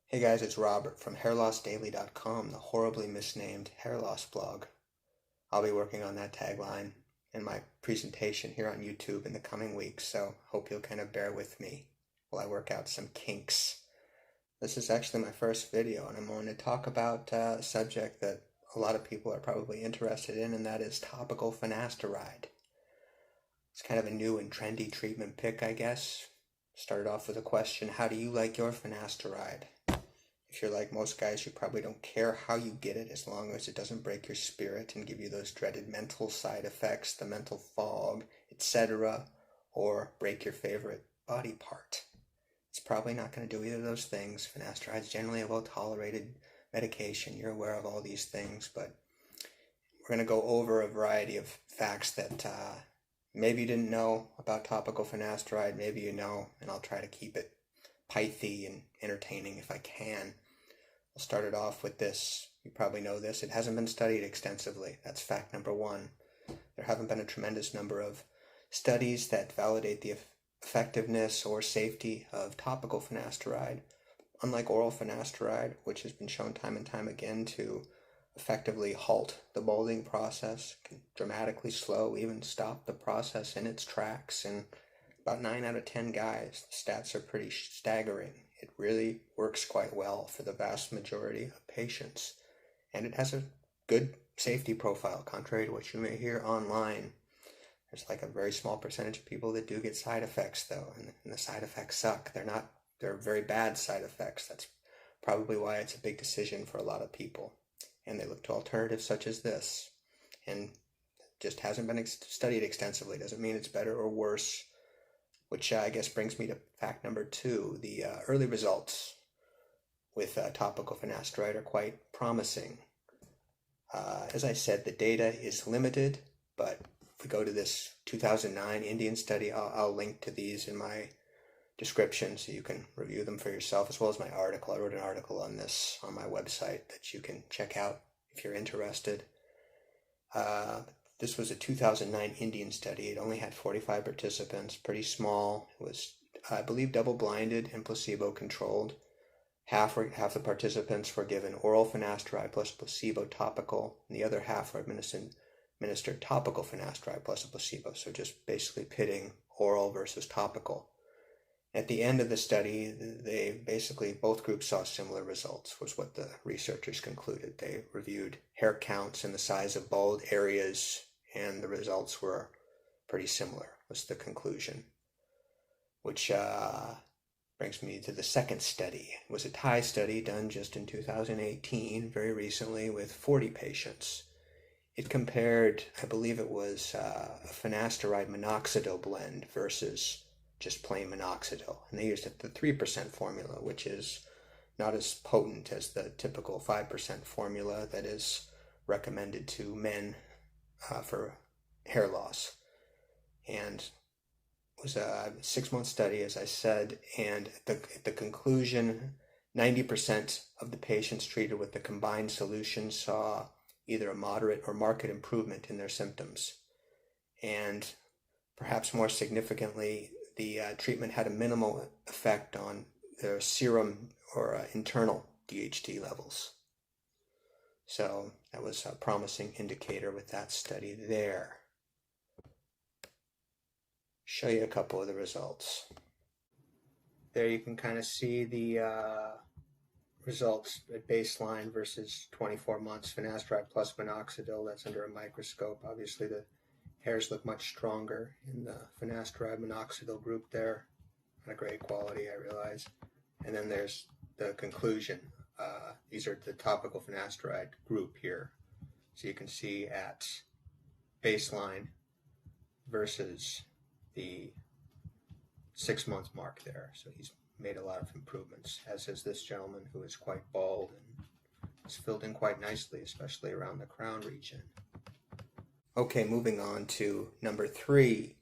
Hey guys, it's Robert from hairlossdaily.com, the horribly misnamed hair loss blog. I'll be working on that tagline in my presentation here on YouTube in the coming weeks, so hope you'll kind of bear with me while I work out some kinks. This is actually my first video, and I'm going to talk about a subject that a lot of people are probably interested in, and that is topical finasteride. It's kind of a new and trendy treatment pick, I guess. Started off with a question: how do you like your finasteride? If you're like most guys, you probably don't care how you get it as long as it doesn't break your spirit and give you those dreaded mental side effects, the mental fog, etc., or break your favorite body part. It's probably not going to do either of those things. Finasteride is generally a well-tolerated medication. You're aware of all these things, but we're going to go over a variety of facts that maybe you didn't know about topical finasteride, maybe you know, and I'll try to keep it pithy and entertaining if I can. I'll start it off with this. You probably know this. It hasn't been studied extensively. That's fact number one. There haven't been a tremendous number of studies that validate the effectiveness or safety of topical finasteride. Unlike oral finasteride, which has been shown time and time again to effectively halt the molding process, can dramatically slow, even stop the process in its tracks, and about 9 out of 10 guys, the stats are pretty staggering. It really works quite well for the vast majority of patients. And it has a good safety profile, contrary to what you may hear online. There's like a very small percentage of people that do get side effects, though, and the side effects suck. They're very bad side effects. That's probably why it's a big decision for a lot of people. And they look to alternatives such as this. And just hasn't been studied extensively. Doesn't mean it's better or worse. Which I guess brings me to fact number two. The early results with topical finasteride are quite promising. As I said, the data is limited, but if we go to this 2009 Indian study, I'll link to these in my description so you can review them for yourself, as well as my article. I wrote an article on this on my website that you can check out if you're interested. This was a 2009 Indian study. It only had 45 participants, pretty small. It was, I believe, double-blinded and placebo-controlled. Half the participants were given oral finasteride plus placebo topical, and the other half were administered topical finasteride plus a placebo, so just basically pitting oral versus topical. At the end of the study, both groups saw similar results, was what the researchers concluded. They reviewed hair counts and the size of bald areas, and the results were pretty similar, was the conclusion. Which brings me to the second study. It was a Thai study done just in 2018, very recently, with 40 patients. It compared, I believe it was a finasteride minoxidil blend versus just plain minoxidil, and they used the 3% formula, which is not as potent as the typical 5% formula that is recommended to men for hair loss. And it was a 6-month study, as I said, and at the conclusion, 90% of the patients treated with the combined solution saw either a moderate or marked improvement in their symptoms. And perhaps more significantly, the treatment had a minimal effect on their serum or internal DHT levels. So that was a promising indicator with that study there. Show you a couple of the results. There you can kind of see the results at baseline versus 24 months finasteride plus minoxidil. That's under a microscope. Obviously the hairs look much stronger in the finasteride minoxidil group there. Not a great quality, I realize. And then there's the conclusion. These are the topical finasteride group here. So you can see at baseline versus the 6-month mark there. So he's made a lot of improvements, as is this gentleman who is quite bald and is filled in quite nicely, especially around the crown region. Okay, moving on to number 3.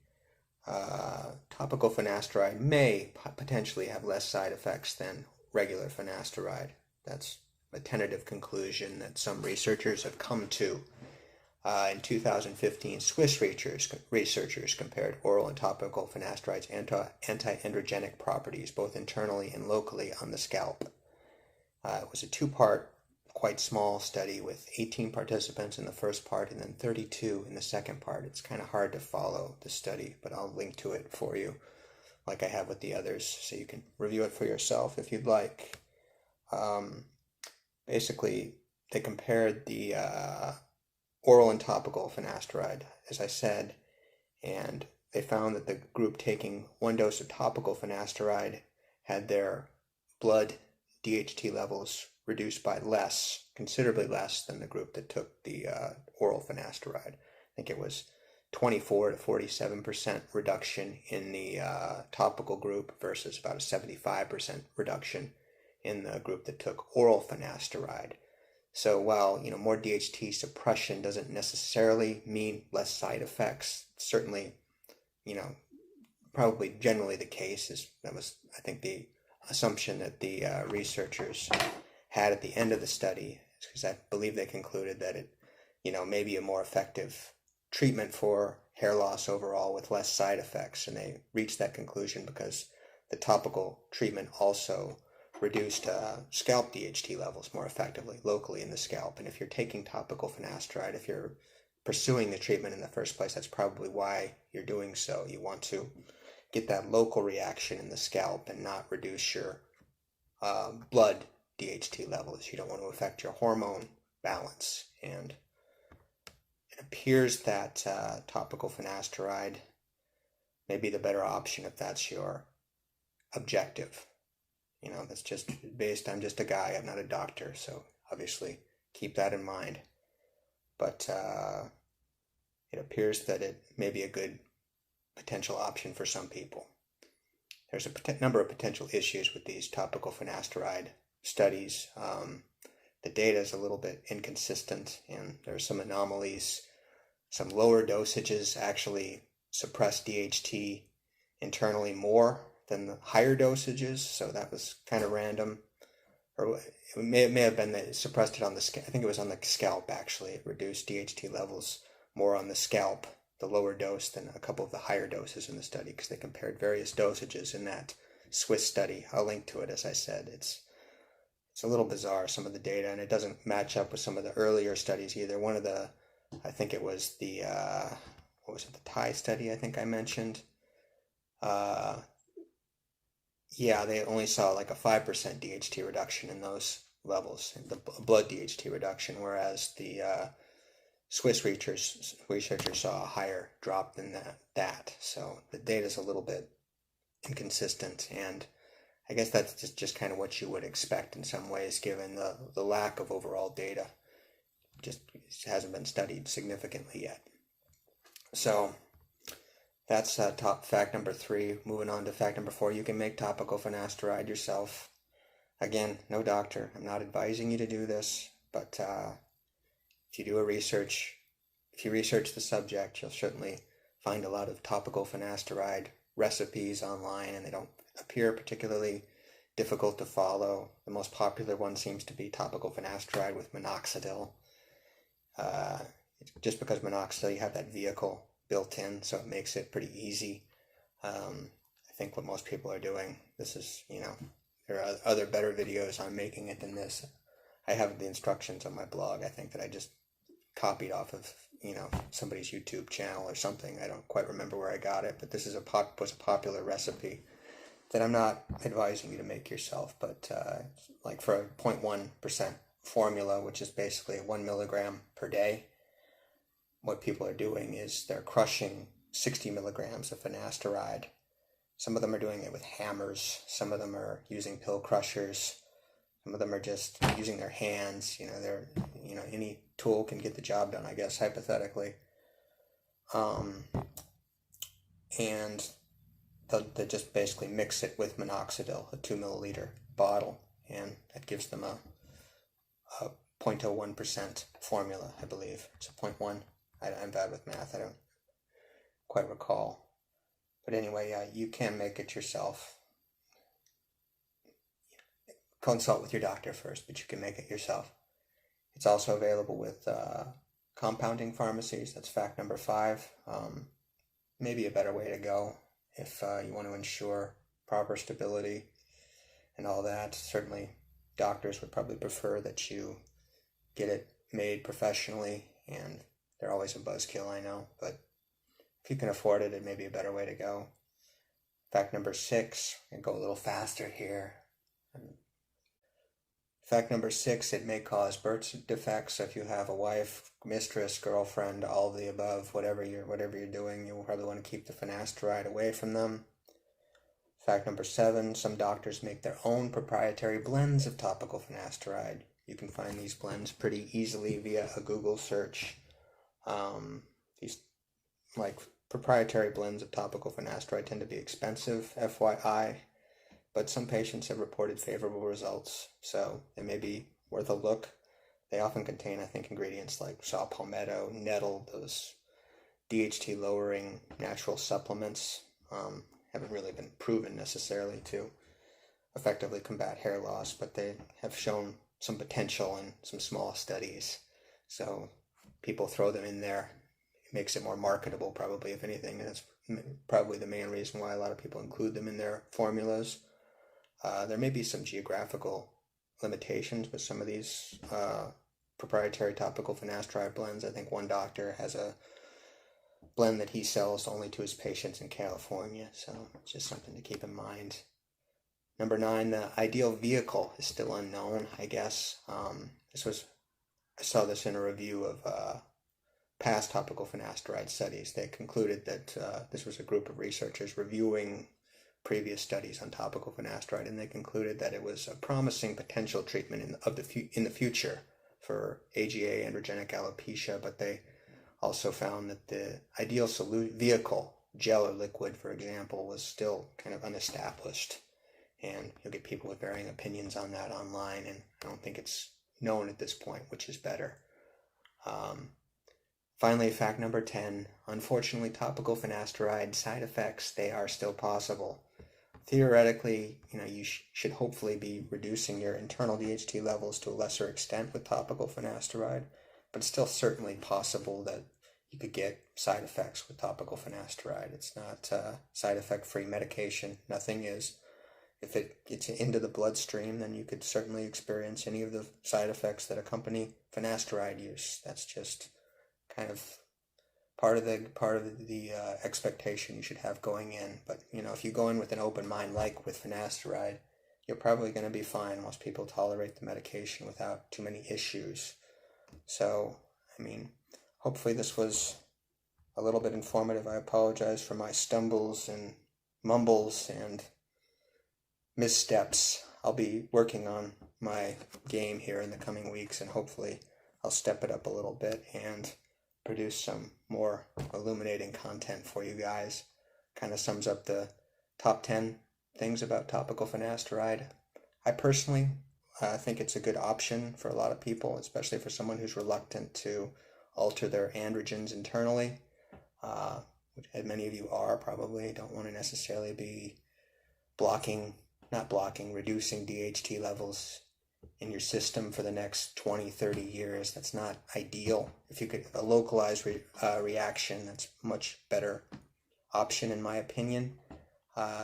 Topical finasteride may potentially have less side effects than regular finasteride. That's a tentative conclusion that some researchers have come to. In 2015, Swiss researchers compared oral and topical finasteride's anti-androgenic properties, both internally and locally, on the scalp. It was a two-part, quite small study with 18 participants in the first part and then 32 in the second part. It's kind of hard to follow the study, but I'll link to it for you like I have with the others so you can review it for yourself if you'd like. Basically, they compared the oral and topical finasteride, as I said, and they found that the group taking one dose of topical finasteride had their blood DHT levels reduced by less, considerably less than the group that took the oral finasteride. I think it was 24 to 47% reduction in the topical group versus about a 75% reduction in the group that took oral finasteride. So while more DHT suppression doesn't necessarily mean less side effects, certainly probably generally the case that was I think the assumption that the researchers had at the end of the study, because I believe they concluded that it may be a more effective treatment for hair loss overall with less side effects, and they reached that conclusion because the topical treatment also reduced scalp DHT levels more effectively locally in the scalp. And if you're taking topical finasteride, if you're pursuing the treatment in the first place, that's probably why you're doing so. You want to get that local reaction in the scalp and not reduce your blood DHT levels. You don't want to affect your hormone balance. And it appears that topical finasteride may be the better option if that's your objective. That's just based on just a guy. I'm not a doctor, so obviously keep that in mind. But it appears that it may be a good potential option for some people. There's a number of potential issues with these topical finasteride studies. The data is a little bit inconsistent, and there are some anomalies. Some lower dosages actually suppress DHT internally more than the higher dosages, so that was kind of random. Or it may have been that it suppressed it on the scalp. I think it was on the scalp, actually. It reduced DHT levels more on the scalp, the lower dose, than a couple of the higher doses in the study, because they compared various dosages in that Swiss study. I'll link to it, as I said. It's a little bizarre, some of the data, and it doesn't match up with some of the earlier studies either. One of the, I think it was the, the Thai study I think I mentioned. Yeah, they only saw like a 5% DHT reduction in those levels, the blood DHT reduction, whereas the Swiss researchers saw a higher drop than that. So the data is a little bit inconsistent, and I guess that's just kind of what you would expect in some ways, given the lack of overall data. Just hasn't been studied significantly yet. So that's top fact number 3. Moving on to fact number 4, you can make topical finasteride yourself. Again, no doctor. I'm not advising you to do this, but if you research the subject, you'll certainly find a lot of topical finasteride recipes online, and they don't appear particularly difficult to follow. The most popular one seems to be topical finasteride with minoxidil. Just because minoxidil, you have that vehicle built in, so it makes it pretty easy. I think what most people are doing, this is, there are other better videos on making it than this. I have the instructions on my blog, I think, that I just copied off of, somebody's YouTube channel or something. I don't quite remember where I got it, but this is was a popular recipe that I'm not advising you to make yourself, but like for a 0.1% formula, which is basically 1 milligram per day, what people are doing is they're crushing 60 milligrams of finasteride. Some of them are doing it with hammers. Some of them are using pill crushers. Some of them are just using their hands. Any tool can get the job done, I guess, hypothetically. And they just basically mix it with minoxidil, a 2 milliliter bottle, and that gives them a 0.01% formula, I believe. It's a 0.1. I'm bad with math. I don't quite recall. But anyway, you can make it yourself. Consult with your doctor first, but you can make it yourself. It's also available with compounding pharmacies. That's fact number 5. Maybe a better way to go if you want to ensure proper stability and all that. Certainly doctors would probably prefer that you get it made professionally, and they're always a buzzkill, I know, but if you can afford it, it may be a better way to go. Fact number 6, and go a little faster here. Fact number 6, it may cause birth defects. So if you have a wife, mistress, girlfriend, all of the above, whatever you're doing, you'll probably want to keep the finasteride away from them. Fact number 7, some doctors make their own proprietary blends of topical finasteride. You can find these blends pretty easily via a Google search. These proprietary blends of topical finasteride tend to be expensive, FYI, but some patients have reported favorable results, so they may be worth a look. They often contain, I think, ingredients like saw palmetto, nettle, those DHT lowering natural supplements. Haven't really been proven necessarily to effectively combat hair loss, but they have shown some potential in some small studies. So people throw them in there. It makes it more marketable, probably, if anything, and that's probably the main reason why a lot of people include them in their formulas. There may be some geographical limitations with some of these proprietary topical finasteride blends. I think one doctor has a blend that he sells only to his patients in California, so it's just something to keep in mind. Number 9, the ideal vehicle is still unknown, I guess. I saw this in a review of past topical finasteride studies. They concluded that this was a group of researchers reviewing previous studies on topical finasteride, and they concluded that it was a promising potential treatment in the future for AGA, androgenic alopecia, but they also found that the ideal vehicle, gel or liquid, for example, was still kind of unestablished. And you'll get people with varying opinions on that online, and I don't think it's known at this point which is better. Finally, fact number 10, unfortunately, topical finasteride side effects, they are still possible. Theoretically, you should hopefully be reducing your internal DHT levels to a lesser extent with topical finasteride, but it's still certainly possible that you could get side effects with topical finasteride. It's not side effect-free medication. Nothing is. If it gets into the bloodstream, then you could certainly experience any of the side effects that accompany finasteride use. That's just kind of part of the expectation you should have going in. But if you go in with an open mind, like with finasteride, you're probably going to be fine. Most people tolerate the medication without too many issues. So, hopefully this was a little bit informative. I apologize for my stumbles and mumbles and missteps. I'll be working on my game here in the coming weeks, and hopefully I'll step it up a little bit and produce some more illuminating content for you guys. Kind of sums up the top 10 things about topical finasteride. I personally think it's a good option for a lot of people, especially for someone who's reluctant to alter their androgens internally, which many of you are probably. Don't want to necessarily be reducing DHT levels in your system for the next 20, 30 years. That's not ideal. If you could, a localized reaction, that's a much better option in my opinion.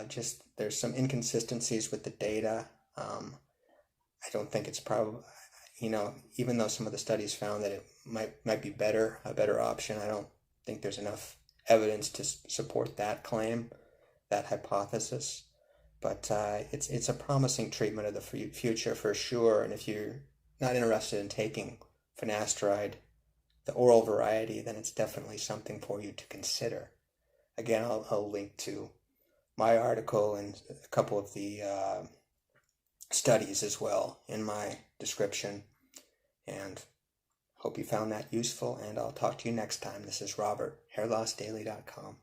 Just there's some inconsistencies with the data. I don't think it's probably, even though some of the studies found that it might be a better option, I don't think there's enough evidence to support that claim, that hypothesis. But it's a promising treatment of the future for sure. And if you're not interested in taking finasteride, the oral variety, then it's definitely something for you to consider. Again, I'll link to my article and a couple of the studies as well in my description. And hope you found that useful, and I'll talk to you next time. This is Robert, hairlossdaily.com.